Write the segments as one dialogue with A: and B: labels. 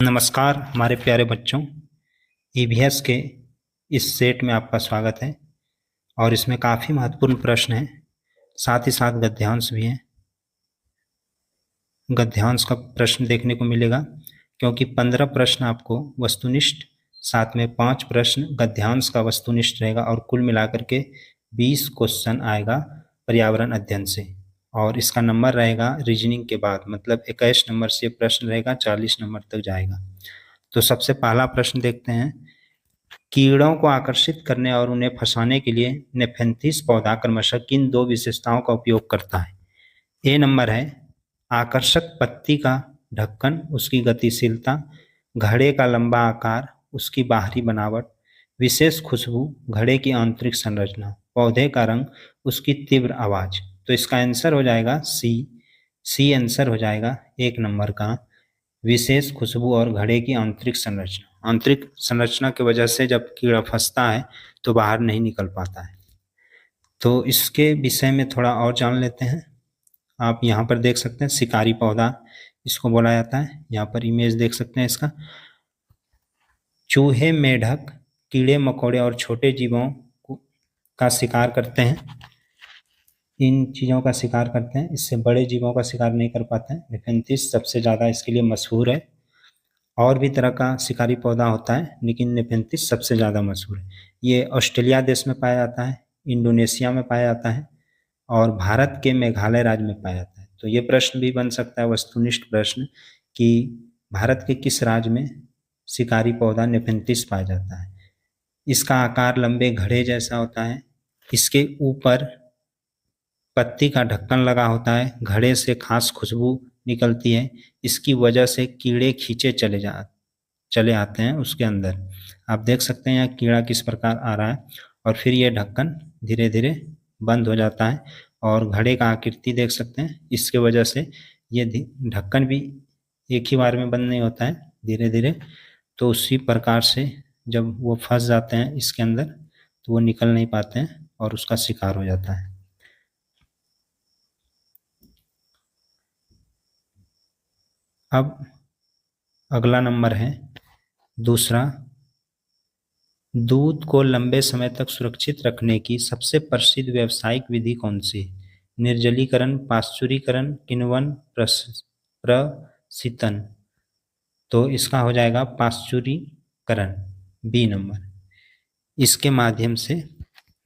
A: नमस्कार हमारे प्यारे बच्चों। ईवीएस के इस सेट में आपका स्वागत है और इसमें काफ़ी महत्वपूर्ण प्रश्न हैं, साथ ही साथ गद्यांश भी हैं। गद्यांश का प्रश्न देखने को मिलेगा क्योंकि 15 प्रश्न आपको वस्तुनिष्ठ, साथ में 5 प्रश्न गद्यांश का वस्तुनिष्ठ रहेगा और कुल मिलाकर के 20 क्वेश्चन आएगा पर्यावरण अध्ययन से। और इसका नंबर रहेगा रीजनिंग के बाद, मतलब 21 नंबर से प्रश्न रहेगा, 40 नंबर तक जाएगा। तो सबसे पहला प्रश्न देखते हैं। कीड़ों को आकर्षित करने और उन्हें फंसाने के लिए नेफेंथिस पौधा क्रमशः किन दो विशेषताओं का उपयोग करता है? ए नंबर है आकर्षक पत्ती का ढक्कन, उसकी गतिशीलता, घड़े का लंबा आकार, उसकी बाहरी बनावट, विशेष खुशबू, घड़े की आंतरिक संरचना, पौधे का रंग, उसकी तीव्र आवाज। तो इसका आंसर हो जाएगा सी आंसर हो जाएगा 1 नंबर का, विशेष खुशबू और घड़े की आंतरिक संरचना। आंतरिक संरचना की वजह से जब कीड़ा फंसता है तो बाहर नहीं निकल पाता है। तो इसके विषय में थोड़ा और जान लेते हैं। आप यहाँ पर देख सकते हैं शिकारी पौधा इसको बोला जाता है। यहाँ पर इमेज देख सकते हैं इसका। चूहे, मेढक, कीड़े मकोड़े और छोटे जीवों का शिकार करते हैं। इन चीज़ों का शिकार करते हैं, इससे बड़े जीवों का शिकार नहीं कर पाते हैं। नेफेंथिस सबसे ज़्यादा इसके लिए मशहूर है। और भी तरह का शिकारी पौधा होता है लेकिन नेफेंथिस सबसे ज़्यादा मशहूर है। ये ऑस्ट्रेलिया देश में पाया जाता है, इंडोनेशिया में पाया जाता है और भारत के मेघालय राज्य में पाया जाता है। तो ये प्रश्न भी बन सकता है वस्तुनिष्ठ प्रश्न कि भारत के किस राज्य में शिकारी पौधा नेफेंथिस पाया जाता है। इसका आकार लंबे घड़े जैसा होता है। इसके ऊपर पत्ती का ढक्कन लगा होता है। घड़े से खास खुशबू निकलती है। इसकी वजह से कीड़े खींचे चले आते हैं उसके अंदर। आप देख सकते हैं यहाँ कीड़ा किस प्रकार आ रहा है और फिर ये ढक्कन धीरे धीरे बंद हो जाता है और घड़े का आकृति देख सकते हैं। इसके वजह से ये ढक्कन भी एक ही बार में बंद नहीं होता है, धीरे धीरे। तो उसी प्रकार से जब वो फंस जाते हैं इसके अंदर तो वो निकल नहीं पाते हैं और उसका शिकार हो जाता है। अब अगला नंबर है दूसरा। दूध को लंबे समय तक सुरक्षित रखने की सबसे प्रसिद्ध व्यावसायिक विधि कौन सी है? निर्जलीकरण, पाश्चुरीकरण, किण्वन, प्रशीतन। तो इसका हो जाएगा पाश्चुरीकरण, बी नंबर। इसके माध्यम से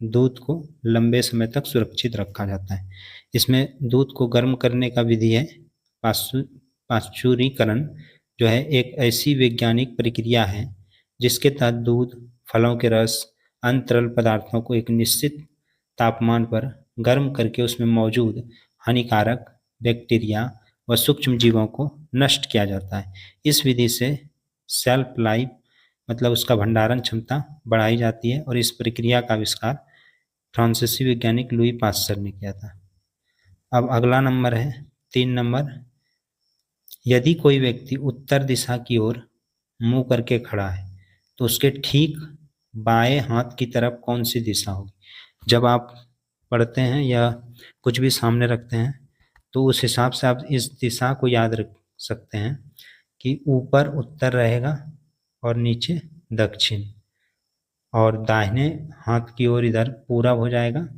A: दूध को लंबे समय तक सुरक्षित रखा जाता है। इसमें दूध को गर्म करने का विधि है पाश्चुरीकरण, जो है एक ऐसी वैज्ञानिक प्रक्रिया है जिसके तहत दूध, फलों के रस, अन्य तरल पदार्थों को एक निश्चित तापमान पर गर्म करके उसमें मौजूद हानिकारक बैक्टीरिया व सूक्ष्म जीवों को नष्ट किया जाता है। इस विधि से शेल्फ लाइफ, मतलब उसका भंडारण क्षमता बढ़ाई जाती है और इस प्रक्रिया का आविष्कार फ्रांसीसी वैज्ञानिक लुई पास्चर ने किया था। अब अगला नंबर है 3 नंबर। यदि कोई व्यक्ति उत्तर दिशा की ओर मुंह करके खड़ा है तो उसके ठीक बाएं हाथ की तरफ कौन सी दिशा होगी? जब आप पढ़ते हैं या कुछ भी सामने रखते हैं तो उस हिसाब से आप इस दिशा को याद रख सकते हैं कि ऊपर उत्तर रहेगा और नीचे दक्षिण, और दाहिने हाथ की ओर इधर पूरब हो जाएगा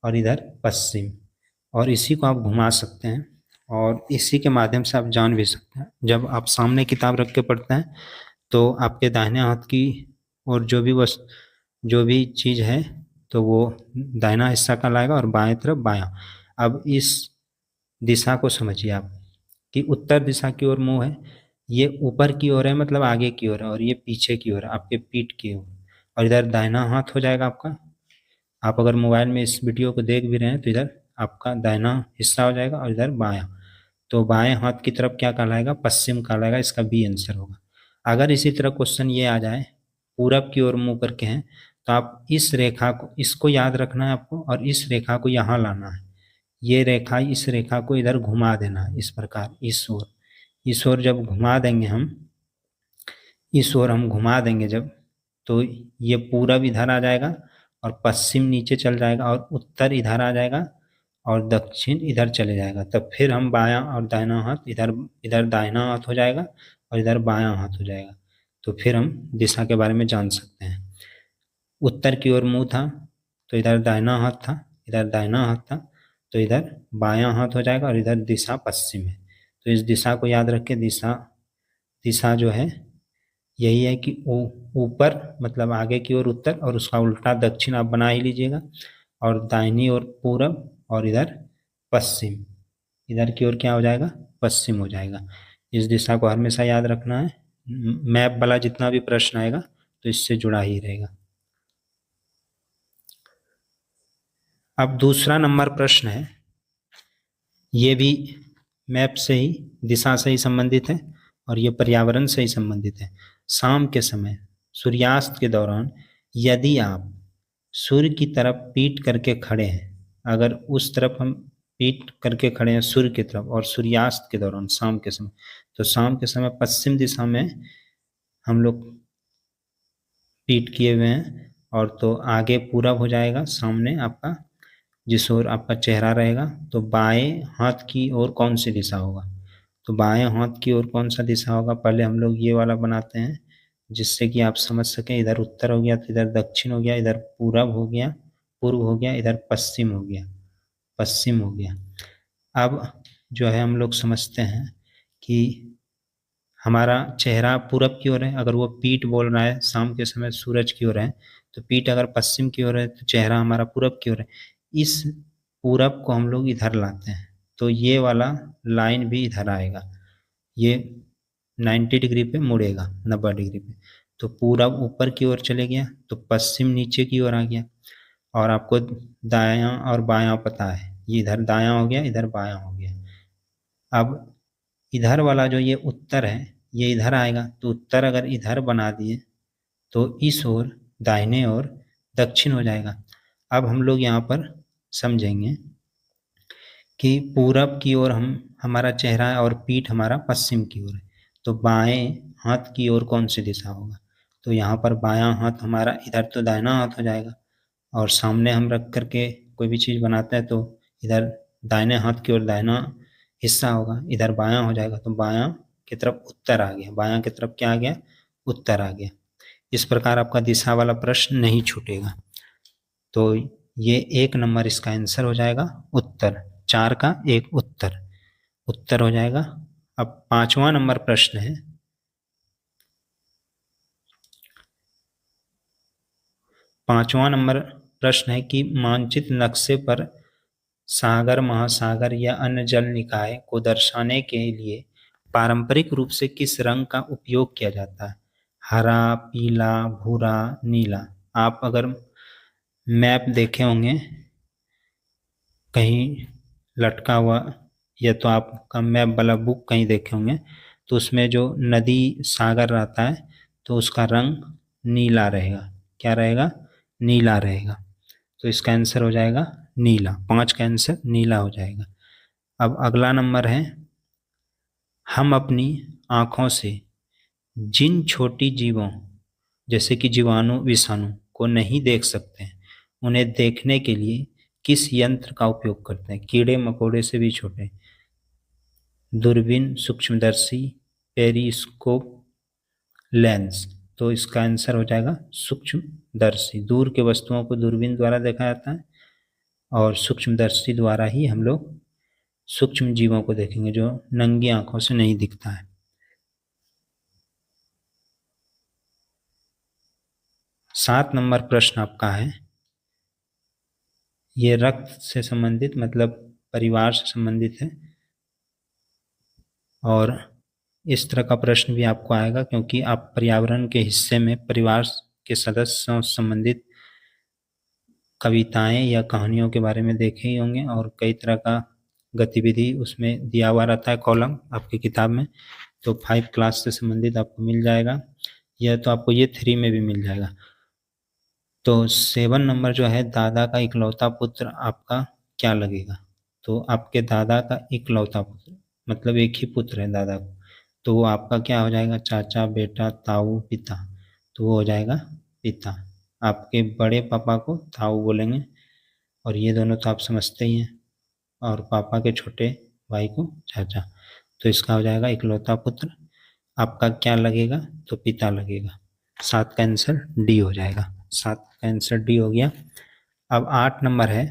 A: और इधर पश्चिम। और इसी को आप घुमा सकते हैं और इसी के माध्यम से आप जान भी सकते हैं। जब आप सामने किताब रख के पढ़ते हैं तो आपके दाहिने हाथ की और जो भी चीज़ है तो वो दाहिना हिस्सा का लाएगा और बाएं तरफ बायां। अब इस दिशा को समझिए आप कि उत्तर दिशा की ओर मुंह है, ये ऊपर की ओर है मतलब आगे की ओर है, और ये पीछे की ओर है आपके पीठ की ओर। और इधर दाहिना हाथ हो जाएगा आपका। आप अगर मोबाइल में इस वीडियो को देख भी रहे हैं तो इधर आपका दाहिना हिस्सा हो जाएगा और इधर बायां। तो बाएं हाथ की तरफ क्या कहलाएगा? पश्चिम कहलाएगा। इसका बी आंसर होगा। अगर इसी तरह क्वेश्चन ये आ जाए पूरब की ओर मुंह करके हैं तो आप इस रेखा को, इसको याद रखना है आपको और इस रेखा को यहाँ लाना है। ये रेखा, इस रेखा को इधर घुमा देना है इस प्रकार, इस ओर जब घुमा देंगे हम, इस ओर हम घुमा देंगे जब, तो ये पूरब इधर आ जाएगा और पश्चिम नीचे चल जाएगा और उत्तर इधर आ जाएगा और दक्षिण इधर चले जाएगा। तब फिर हम बायां और दाहिना हाथ, इधर दाहिना हाथ हो जाएगा और इधर बायां हाथ हो जाएगा। तो फिर हम दिशा के बारे में जान सकते हैं। उत्तर की ओर मुंह था तो इधर दाहिना हाथ था, इधर दाहिना हाथ था तो इधर बायां हाथ हो जाएगा, और इधर दिशा पश्चिम है। तो इस दिशा को याद रख के दिशा दिशा जो है यही है कि ऊपर मतलब आगे की ओर उत्तर और उसका उल्टा दक्षिण आप बना ही लीजिएगा, और दाहिनी ओर पूरब और इधर पश्चिम। इधर की ओर क्या हो जाएगा, पश्चिम हो जाएगा। इस दिशा को हमेशा याद रखना है। मैप वाला जितना भी प्रश्न आएगा तो इससे जुड़ा ही रहेगा। अब दूसरा नंबर प्रश्न है, ये भी मैप से ही, दिशा से ही संबंधित है और ये पर्यावरण से ही संबंधित है। शाम के समय सूर्यास्त के दौरान यदि आप सूर्य की तरफ पीठ करके खड़े हैं, अगर उस तरफ हम पीठ करके खड़े हैं सूर्य की तरफ और सूर्यास्त के दौरान शाम के समय, तो शाम के समय पश्चिम दिशा में हम लोग पीठ किए हुए हैं, और तो आगे पूरब हो जाएगा सामने आपका, जिस ओर आपका चेहरा रहेगा। तो बाएं हाथ की ओर कौन सी दिशा होगा, तो बाएं हाथ की ओर कौन सा दिशा होगा, पहले हम लोग ये वाला बनाते हैं जिससे कि आप समझ सकें। इधर उत्तर हो गया तो इधर दक्षिण हो गया, इधर पूरब हो गया, पूर्व हो गया, इधर पश्चिम हो गया, पश्चिम हो गया। अब जो है हम लोग समझते हैं कि हमारा चेहरा पूरब की ओर है, अगर वो पीठ बोल रहा है शाम के समय सूरज की ओर है, तो पीठ अगर पश्चिम की ओर है तो चेहरा हमारा पूरब की ओर है। इस पूरब को हम लोग इधर लाते हैं, तो ये वाला लाइन भी इधर आएगा, ये 90 डिग्री पे मुड़ेगा, 90 डिग्री पे। तो पूरब ऊपर की ओर चले गया तो पश्चिम नीचे की ओर आ गया, और आपको दायां और बायां पता है, ये इधर दायां हो गया, इधर बायां हो गया। अब इधर वाला जो ये उत्तर है ये इधर आएगा, तो उत्तर अगर इधर बना दिए तो इस ओर दाहिने ओर दक्षिण हो जाएगा। अब हम लोग यहाँ पर समझेंगे कि पूरब की ओर हम हमारा चेहरा है और पीठ हमारा पश्चिम की ओर है, तो बाएं हाथ की ओर कौन सी दिशा होगा, तो यहाँ पर बायां हाथ हमारा इधर तो दाहिना हाथ हो जाएगा, और सामने हम रख करके कोई भी चीज़ बनाते हैं तो इधर दाहिने हाथ की ओर दाहिना हिस्सा होगा, इधर बायां हो जाएगा, तो बायां की तरफ उत्तर आ गया, बायां की तरफ क्या आ गया, उत्तर आ गया। इस प्रकार आपका दिशा वाला प्रश्न नहीं छूटेगा। तो ये 1 नंबर इसका आंसर हो जाएगा उत्तर, 4 का 1 उत्तर, उत्तर हो जाएगा। अब 5वां नंबर प्रश्न है, 5वां नंबर प्रश्न है कि मानचित्र नक्शे पर सागर, महासागर या अन्य जल निकाय को दर्शाने के लिए पारंपरिक रूप से किस रंग का उपयोग किया जाता है, हरा, पीला, भूरा, नीला। आप अगर मैप देखे होंगे कहीं लटका हुआ, या तो आपका मैप वाला बुक कहीं देखे होंगे, तो उसमें जो नदी सागर रहता है तो उसका रंग नीला रहेगा। क्या रहेगा, नीला रहेगा। तो इसका आंसर हो जाएगा नीला, 5 का आंसर नीला हो जाएगा। अब अगला नंबर है, हम अपनी आँखों से जिन छोटी जीवों जैसे कि जीवाणु, विषाणु को नहीं देख सकते हैं, उन्हें देखने के लिए किस यंत्र का उपयोग करते हैं, कीड़े मकोड़े से भी छोटे, दूरबीन, सूक्ष्मदर्शी, पेरिस्कोप, लेंस। तो इसका आंसर हो जाएगा सूक्ष्मदर्शी। दूर के वस्तुओं को दूरबीन द्वारा देखा जाता है, और सूक्ष्मदर्शी द्वारा ही हम लोग सूक्ष्म जीवों को देखेंगे जो नंगी आंखों से नहीं दिखता है। 7 नंबर प्रश्न आपका है, ये रक्त से संबंधित मतलब परिवार से संबंधित है, और इस तरह का प्रश्न भी आपको आएगा क्योंकि आप पर्यावरण के हिस्से में परिवार के सदस्यों से संबंधित कविताएं या कहानियों के बारे में देखे ही होंगे, और कई तरह का गतिविधि उसमें दिया हुआ रहता है कॉलम आपकी किताब में। तो 5 क्लास से संबंधित आपको मिल जाएगा, या तो आपको ये 3 में भी मिल जाएगा। तो 7 नंबर जो है, दादा का इकलौता पुत्र आपका क्या लगेगा, तो आपके दादा का इकलौता पुत्र मतलब एक ही पुत्र है दादा को, तो वो आपका क्या हो जाएगा, चाचा, बेटा, ताऊ, पिता। तो वो हो जाएगा पिता। आपके बड़े पापा को ताऊ बोलेंगे, और ये दोनों तो आप समझते ही हैं, और पापा के छोटे भाई को चाचा। तो इसका हो जाएगा इकलौता पुत्र। आपका क्या लगेगा? तो पिता लगेगा। 7 का आंसर डी हो जाएगा। 7 का आंसर डी हो गया। अब 8 नंबर है,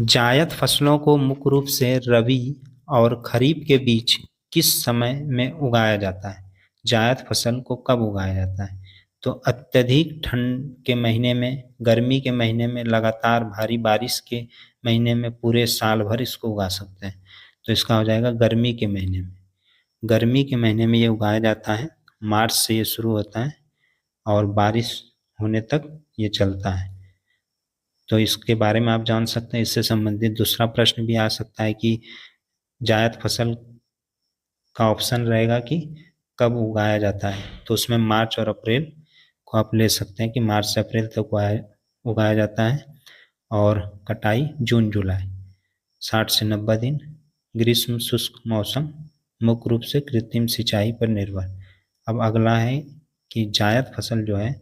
A: जायद फसलों को मुख्य रूप से रबी और खरीफ के बीच किस समय में उगाया जाता है? जायद फसल को कब उगाया जाता है? तो अत्यधिक ठंड के महीने में, गर्मी के महीने में, लगातार भारी बारिश के महीने में, पूरे साल भर इसको उगा सकते हैं। तो इसका हो जाएगा गर्मी के महीने में। गर्मी के महीने में ये उगाया जाता है। मार्च से ये शुरू होता है और बारिश होने तक ये चलता है। तो इसके बारे में आप जान सकते हैं। इससे संबंधित दूसरा प्रश्न भी आ सकता है कि जायद फसल का ऑप्शन रहेगा कि कब उगाया जाता है, तो उसमें मार्च और अप्रैल को आप ले सकते हैं कि मार्च से अप्रैल तक उगाया जाता है और कटाई जून जुलाई। 60 से 90 दिन। ग्रीष्म शुष्क मौसम, मुख्य रूप से कृत्रिम सिंचाई पर निर्भर। अब अगला है कि जायद फसल जो है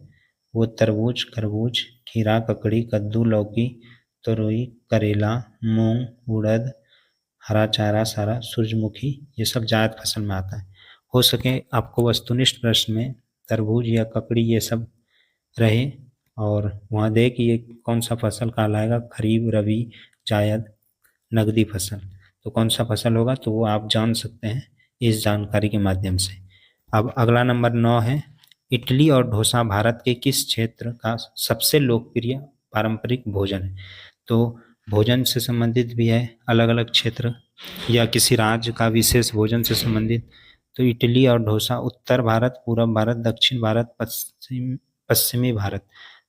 A: वो तरबूज, खरबूज, खीरा, ककड़ी, कद्दू, लौकी, तोरई, करेला, मूंग, उड़द, हरा चारा, सारा, सूरजमुखी, ये सब जायद फसल में आता है। हो सके आपको वस्तुनिष्ठ प्रश्न में तरबूज या ककड़ी ये सब रहे और वहाँ दे कि ये कौन सा फसल कहलाएगा, खरीफ, रबी, जायद, नकदी फसल, तो कौन सा फसल होगा, तो वो आप जान सकते हैं इस जानकारी के माध्यम से। अब अगला नंबर 9 है, इडली और डोसा भारत के किस क्षेत्र का सबसे लोकप्रिय पारंपरिक भोजन है? तो भोजन से संबंधित भी है, अलग अलग क्षेत्र या किसी राज्य का विशेष भोजन से संबंधित। तो इडली और डोसा उत्तर भारत, पूर्व भारत, दक्षिण भारत, पश्चिमी भारत।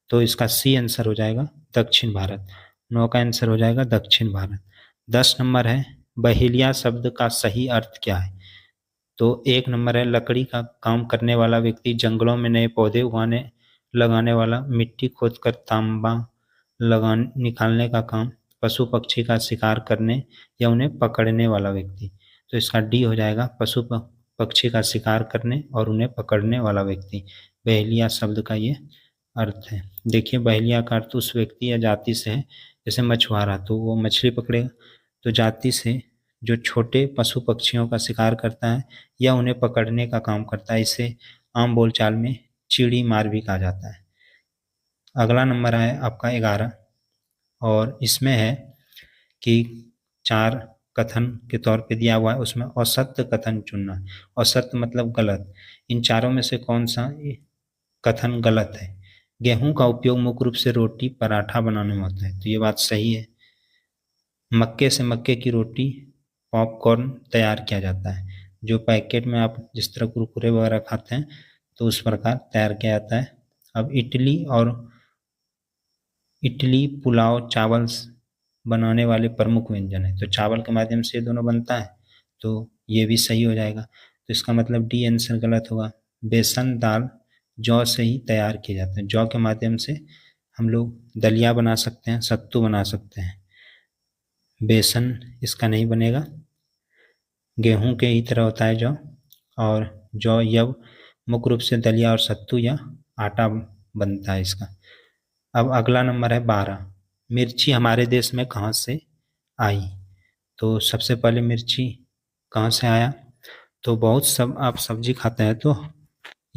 A: तो इसका सी आंसर हो जाएगा दक्षिण भारत। 9 का आंसर हो जाएगा दक्षिण भारत। 10 नंबर है, बहेलिया शब्द का सही अर्थ क्या है? तो 1 नंबर है, लकड़ी का काम करने वाला व्यक्ति, जंगलों में नए पौधे उगाने लगाने वाला, मिट्टी खोदकर तांबा निकालने का काम, पशु पक्षी का शिकार करने या उन्हें पकड़ने वाला व्यक्ति। तो इसका डी हो जाएगा, पशु पक्षी का शिकार करने और उन्हें पकड़ने वाला व्यक्ति। बहेलिया शब्द का ये अर्थ है। देखिए, बहेलिया का अर्थ उस व्यक्ति या जाति से है, जैसे मछुआरा तो वो मछली पकड़ेगा, तो जाति से जो छोटे पशु पक्षियों का शिकार करता है या उन्हें पकड़ने का काम करता है, इसे आम बोलचाल में चिड़ी मार भी कहा जाता है। अगला नंबर है आपका 11 और इसमें है कि 4 कथन के तौर पे दिया हुआ है, उसमें असत्य कथन चुनना है। असत्य मतलब गलत। इन चारों में से कौन सा कथन गलत है? गेहूं का उपयोग मुख्य रूप से रोटी पराठा बनाने में होता है, तो ये बात सही है। मक्के से मक्के की रोटी पॉपकॉर्न तैयार किया जाता है, जो पैकेट में आप जिस तरह कुरकुरे वगैरह खाते हैं तो उस प्रकार तैयार किया जाता है। अब इडली पुलाव चावल बनाने वाले प्रमुख व्यंजन है, तो चावल के माध्यम से ये दोनों बनता है, तो ये भी सही हो जाएगा। तो इसका मतलब डी आंसर गलत होगा। बेसन दाल जौ से ही तैयार किए जाते हैं, जौ के माध्यम से हम लोग दलिया बना सकते हैं, सत्तू बना सकते हैं। बेसन इसका नहीं बनेगा, गेहूं के ही तरह होता है जौ, और जौ यव मुख्य रूप से दलिया और सत्तू या आटा बनता है इसका। अब अगला नंबर है 12, मिर्ची हमारे देश में कहाँ से आई? तो सबसे पहले मिर्ची कहाँ से आया? तो बहुत सब आप सब्जी खाते हैं, तो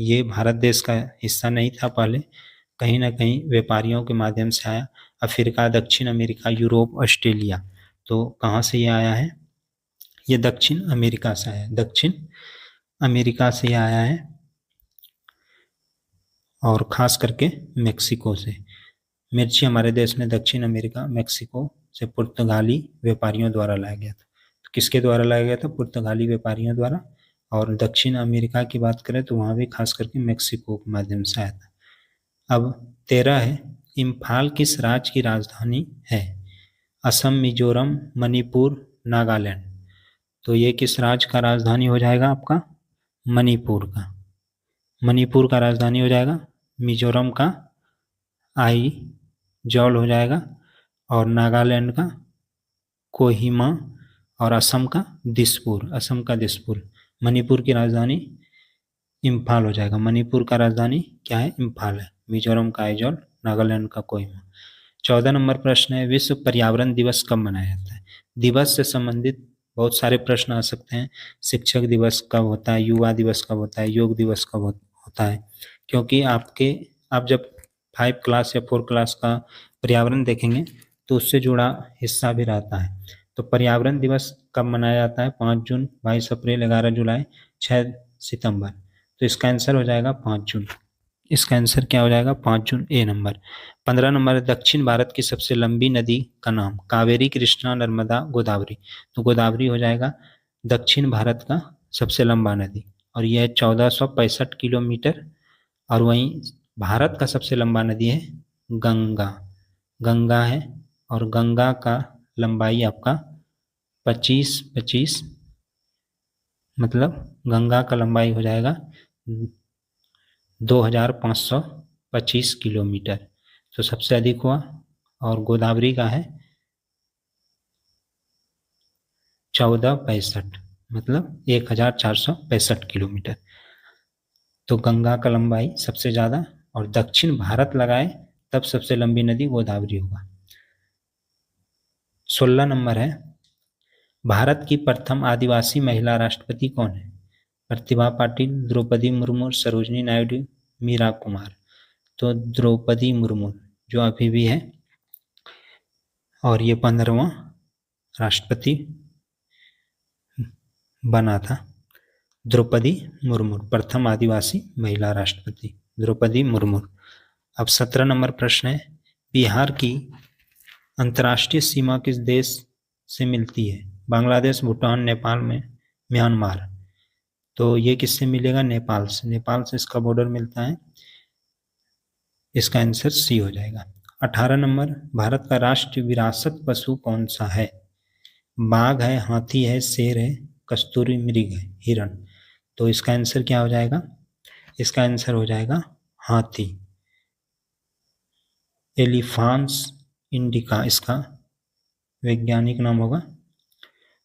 A: ये भारत देश का हिस्सा नहीं था पहले, कहीं ना कहीं व्यापारियों के माध्यम से आया। अफ्रीका, दक्षिण अमेरिका, यूरोप, ऑस्ट्रेलिया, तो कहाँ से ये आया है? ये दक्षिण अमेरिका से आया है, दक्षिण अमेरिका से ये आया है, और ख़ास करके मेक्सिको से। मिर्ची हमारे देश में दक्षिण अमेरिका, मेक्सिको से पुर्तगाली व्यापारियों द्वारा लाया गया था। तो किसके द्वारा लाया गया था? पुर्तगाली व्यापारियों द्वारा। और दक्षिण अमेरिका की बात करें तो वहाँ भी खास करके मेक्सिको के माध्यम से आया था। अब 13 है, इम्फाल किस राज्य की राजधानी है? असम, मिजोरम, मणिपुर, नागालैंड। तो ये किस राज्य का राजधानी हो जाएगा आपका? मणिपुर का। मणिपुर का राजधानी हो जाएगा। मिजोरम का आई जॉल हो जाएगा, और नागालैंड का कोहिमा, और असम का दिसपुर, असम का दिसपुर। मणिपुर की राजधानी इम्फाल हो जाएगा। मणिपुर का राजधानी क्या है? इम्फाल है। मिजोरम का आइजॉल, नागालैंड का कोहिमा। 14 नंबर प्रश्न है, विश्व पर्यावरण दिवस कब मनाया जाता है? दिवस से संबंधित बहुत सारे प्रश्न आ सकते हैं। शिक्षक दिवस कब होता है, युवा दिवस कब होता है, योग दिवस कब होता है, क्योंकि आप जब 5 क्लास या 4 क्लास का पर्यावरण देखेंगे तो उससे जुड़ा हिस्सा भी रहता है। तो पर्यावरण दिवस कब मनाया जाता है? 5 जून, 22 अप्रैल, 11 जुलाई, 6 सितंबर। तो इसका आंसर हो जाएगा 5 जून। इसका आंसर क्या हो जाएगा? 5 जून, ए नंबर। 15 नंबर है, दक्षिण भारत की सबसे लंबी नदी का नाम? कावेरी, कृष्णा, नर्मदा, गोदावरी। तो गोदावरी हो जाएगा दक्षिण भारत का सबसे लंबा नदी, और यह 1465 किलोमीटर। और वहीं भारत का सबसे लंबा नदी है गंगा। गंगा है, और गंगा का लंबाई आपका 25 मतलब गंगा का लंबाई हो जाएगा 2525 किलोमीटर। तो सबसे अधिक हुआ। और गोदावरी का है 1465, मतलब 1465 किलोमीटर। तो गंगा का लंबाई सबसे ज़्यादा, और दक्षिण भारत लगाए तब सबसे लंबी नदी गोदावरी होगा। 16 नंबर है, भारत की प्रथम आदिवासी महिला राष्ट्रपति कौन है? प्रतिभा पाटिल, द्रौपदी मुर्मू, सरोजनी नायडू, मीरा कुमार। तो द्रौपदी मुर्मू जो अभी भी है, और ये 15वां राष्ट्रपति बना था। द्रौपदी मुर्मू प्रथम आदिवासी महिला राष्ट्रपति, द्रौपदी मुर्मू। अब 17 नंबर प्रश्न है, बिहार की अंतर्राष्ट्रीय सीमा किस देश से मिलती है? बांग्लादेश, भूटान, नेपाल में म्यांमार। तो ये किससे मिलेगा? नेपाल से। नेपाल से इसका बॉर्डर मिलता है। इसका आंसर सी हो जाएगा। 18 नंबर, भारत का राष्ट्रीय विरासत पशु कौन सा है? बाघ है, हाथी है, शेर है, कस्तूरी मृग है, हिरण। तो इसका आंसर क्या हो जाएगा? इसका आंसर हो जाएगा हाथी। एलिफांस इंडिका इसका वैज्ञानिक नाम होगा।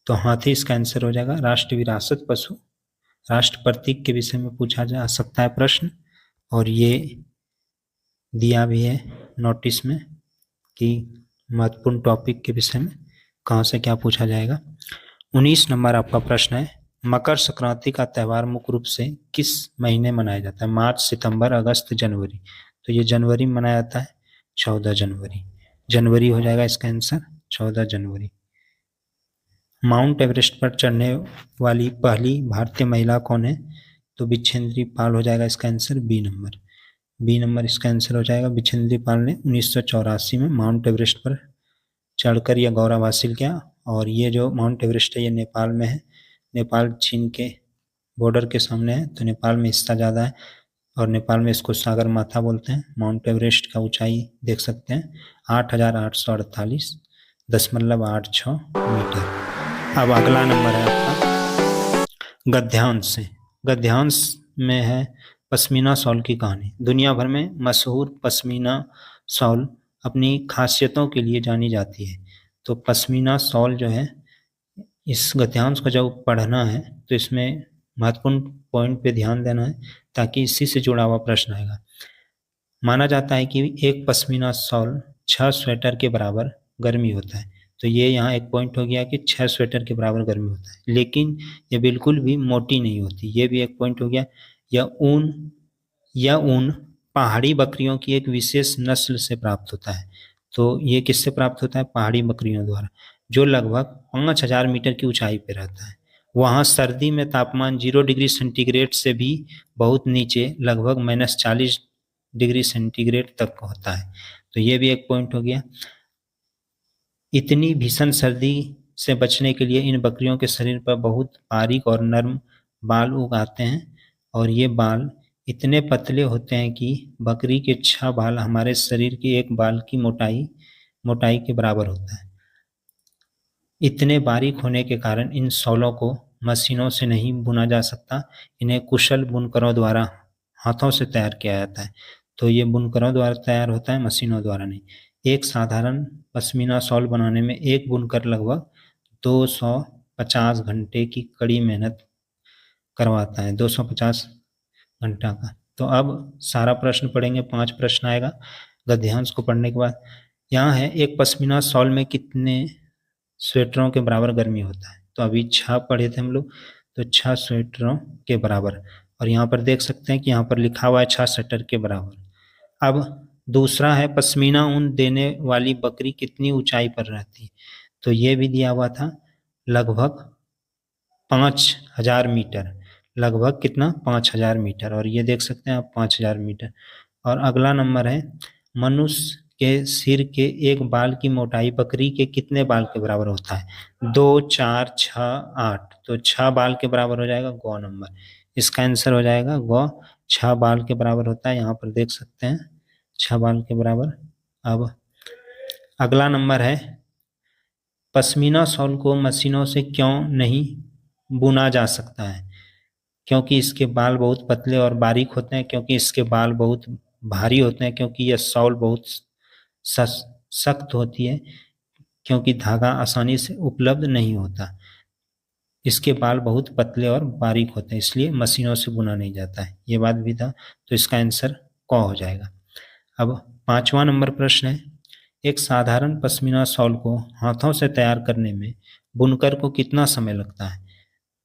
A: तो हाथी इसका आंसर हो जाएगा। राष्ट्रीय विरासत पशु, राष्ट्र प्रतीक के विषय में पूछा जा सकता है प्रश्न, और ये दिया भी है नोटिस में कि महत्वपूर्ण टॉपिक के विषय में कहाँ से क्या पूछा जाएगा। 19 नंबर आपका प्रश्न है, मकर संक्रांति का त्यौहार मुख्य रूप से किस महीने मनाया जाता है? मार्च, सितंबर, अगस्त, जनवरी। तो ये जनवरी में मनाया जाता है, 14 जनवरी। जनवरी हो जाएगा इसका आंसर, 14 जनवरी। माउंट एवरेस्ट पर चढ़ने वाली पहली भारतीय महिला कौन है? तो बिछेंद्री पाल हो जाएगा इसका answer, B number. B number इसका आंसर हो जाएगा। बिछेंद्री पाल ने 1984 में माउंट एवरेस्ट पर चढ़कर यह गौरव हासिल किया। और ये जो माउंट एवरेस्ट है ये नेपाल में है। नेपाल चीन के बॉर्डर के सामने है, तो नेपाल में हिस्सा ज़्यादा है, और नेपाल में इसको सागर माथा बोलते हैं। माउंट एवरेस्ट का ऊंचाई देख सकते हैं 8,848.86 मीटर। अब अगला नंबर है आपका गद्यांश से। गद्यांश में है पश्मीना शॉल की कहानी। दुनिया भर में मशहूर पश्मीना शॉल अपनी खासियतों के लिए जानी जाती है। तो पश्मीना शॉल जो है, इस गद्यांश को जब पढ़ना है तो इसमें महत्वपूर्ण पॉइंट पे ध्यान देना है, ताकि इसी से जुड़ा हुआ प्रश्न आएगा। माना जाता है कि एक पश्मीना शॉल 6 स्वेटर के बराबर गर्मी होता है। तो ये यहाँ एक पॉइंट हो गया कि 6 स्वेटर के बराबर गर्मी होता है, लेकिन ये बिल्कुल भी मोटी नहीं होती। ये भी एक पॉइंट हो गया। यह ऊन पहाड़ी बकरियों की एक विशेष नस्ल से प्राप्त होता है। तो ये किससे प्राप्त होता है? पहाड़ी बकरियों द्वारा, जो लगभग 5000 मीटर की ऊंचाई पर रहता है। वहाँ सर्दी में तापमान 0 डिग्री सेंटीग्रेड से भी बहुत नीचे, लगभग -40 डिग्री सेंटीग्रेड तक होता है। तो ये भी एक पॉइंट हो गया। इतनी भीषण सर्दी से बचने के लिए इन बकरियों के शरीर पर बहुत बारीक और नर्म बाल उग आते हैं, और ये बाल इतने पतले होते हैं कि बकरी के 6 बाल हमारे शरीर के एक बाल की मोटाई के बराबर होता है। इतने बारीक होने के कारण इन शॉलों को मशीनों से नहीं बुना जा सकता। इन्हें कुशल बुनकरों द्वारा हाथों से तैयार किया जाता है। तो ये बुनकरों द्वारा तैयार होता है, मशीनों द्वारा नहीं। एक साधारण पश्मीना शॉल बनाने में एक बुनकर लगभग 250 घंटे की कड़ी मेहनत करवाता है, 250 घंटा का। तो अब सारा प्रश्न पढ़ेंगे, 5 प्रश्न आएगा गद्यांश को पढ़ने के बाद। यहाँ है, एक पश्मीना शॉल में कितने स्वेटरों के बराबर गर्मी होता है? तो अभी 6 पढ़े थे हम लोग, तो 6 स्वेटरों के बराबर। और यहाँ पर देख सकते हैं कि यहाँ पर लिखा हुआ है 6 स्वेटर के बराबर। अब दूसरा है पश्मीना ऊन देने वाली बकरी कितनी ऊंचाई पर रहती है, तो ये भी दिया हुआ था लगभग 5,000 मीटर। लगभग कितना, 5,000 मीटर, और ये देख सकते हैं आप 5,000 मीटर। और अगला नंबर है मनुष्य के सिर के एक बाल की मोटाई बकरी के कितने बाल के बराबर होता है, 2, 4, 6, 8। तो 6 बाल के बराबर हो जाएगा गौ नंबर, इसका आंसर हो जाएगा गौ। 6 बाल के बराबर होता है, यहाँ पर देख सकते हैं 6 बाल के बराबर। अब अगला नंबर है पश्मीना शॉल को मशीनों से क्यों नहीं बुना जा सकता है, क्योंकि इसके बाल बहुत पतले और बारीक होते हैं, क्योंकि इसके बाल बहुत भारी होते हैं, क्योंकि यह शॉल बहुत सख्त होती है, क्योंकि धागा आसानी से उपलब्ध नहीं होता, इसके बाल बहुत पतले और बारीक होते हैं, इसलिए मशीनों से बुना नहीं जाता है। ये बात भी था, तो इसका आंसर क हो जाएगा। अब 5वां नंबर प्रश्न है एक साधारण पश्मीना शॉल को हाथों से तैयार करने में बुनकर को कितना समय लगता है,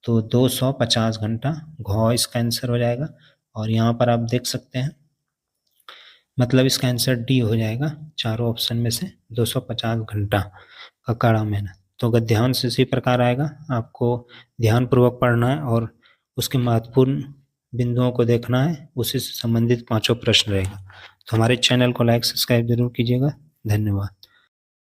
A: तो 250 घंटा। घ इसका आंसर हो जाएगा। और यहाँ पर आप देख सकते हैं, मतलब इसका आंसर डी हो जाएगा चारों ऑप्शन में से, 250 घंटा का कड़ा मेहनत। तो अगर ध्यान से इसी प्रकार आएगा, आपको ध्यानपूर्वक पढ़ना है और उसके महत्वपूर्ण बिंदुओं को देखना है, उसी से संबंधित 5 प्रश्न रहेगा। तो हमारे चैनल को लाइक सब्सक्राइब जरूर कीजिएगा। धन्यवाद।